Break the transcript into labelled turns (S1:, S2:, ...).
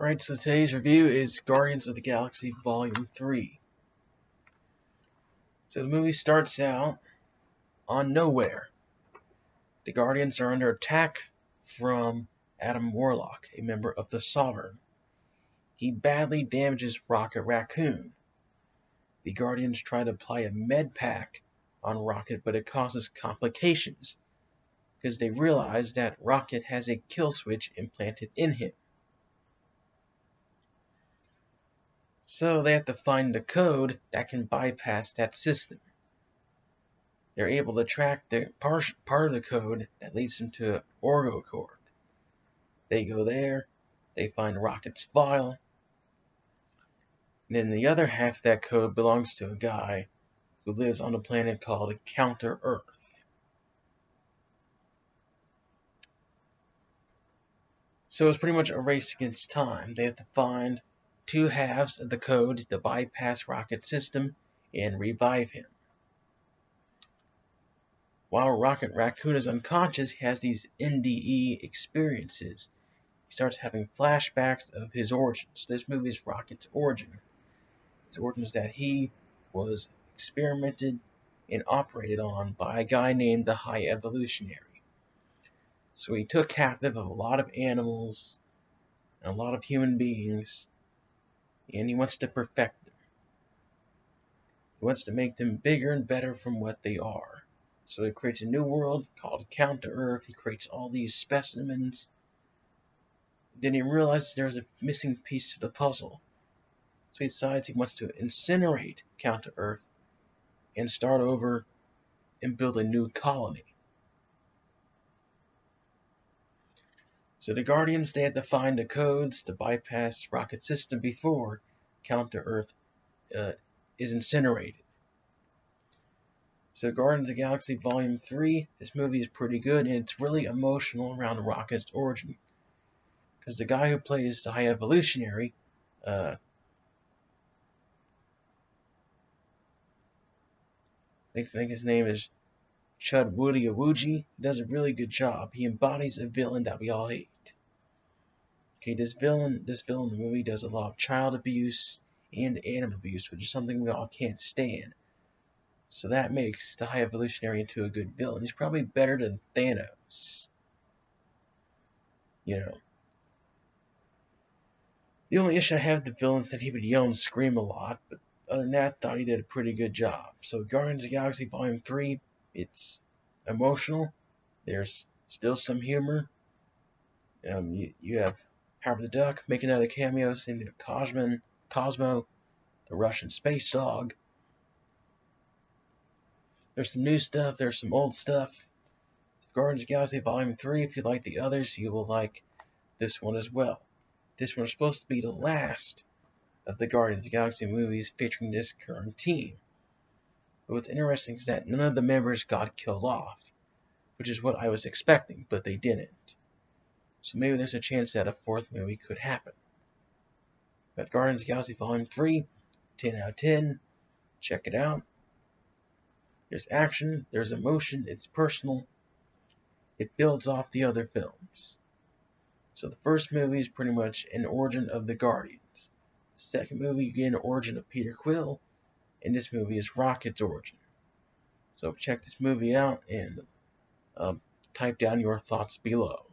S1: Alright, so today's review is Guardians of the Galaxy Volume 3. So the movie starts out on nowhere. The Guardians are under attack from Adam Warlock, a member of the Sovereign. He badly damages Rocket Raccoon. The Guardians try to apply a med pack on Rocket, but it causes complications, because they realize that Rocket has a kill switch implanted in him. So they have to find the code that can bypass that system. They're able to track the part of the code that leads them to Orgocord. They go there, they find Rocket's file, and then the other half of that code belongs to a guy who lives on a planet called Counter Earth. So it's pretty much a race against time. They have to find two halves of the code to bypass Rocket's system and revive him. While Rocket Raccoon is unconscious, he has these NDE experiences. He starts having flashbacks of his origins. This movie is Rocket's origin. His origin is that he was experimented and operated on by a guy named the High Evolutionary. So he took captive of a lot of animals and a lot of human beings, and he wants to perfect them. He wants to make them bigger and better from what they are. So he creates a new world called Counter Earth. He creates all these specimens. Then he realizes there's a missing piece to the puzzle. So he decides he wants to incinerate Counter Earth and start over and build a new colony. So the Guardians, they had to find the codes to bypass Rocket's system before Counter Earth is incinerated. So Guardians of the Galaxy Volume 3, this movie is pretty good, and it's really emotional around Rocket's origin. Because the guy who plays the High Evolutionary, I think his name is Chudwoody Awuji, does a really good job. He embodies a villain that we all hate. Okay, this villain in the movie does a lot of child abuse and animal abuse, which is something we all can't stand. So that makes the High Evolutionary into a good villain. He's probably better than Thanos. You know. The only issue I have with the villain is that he would yell and scream a lot, but other than that, I thought he did a pretty good job. So Guardians of the Galaxy Volume 3, it's emotional. There's still some humor. You have Howard the Duck making other cameos in the Cosmo, the Russian space dog. There's some new stuff, there's some old stuff. So Guardians of the Galaxy Volume 3, if you like the others, you will like this one as well. This one is supposed to be the last of the Guardians of the Galaxy movies featuring this current team. But what's interesting is that none of the members got killed off, which is what I was expecting, but they didn't. So maybe there's a chance that a fourth movie could happen. But Guardians of the Galaxy Volume 3, 10 out of 10. Check it out. There's action, there's emotion, it's personal. It builds off the other films. So the first movie is pretty much an origin of the Guardians. The second movie, you get an origin of Peter Quill, and this movie is Rocket's origin. So check this movie out and type down your thoughts below.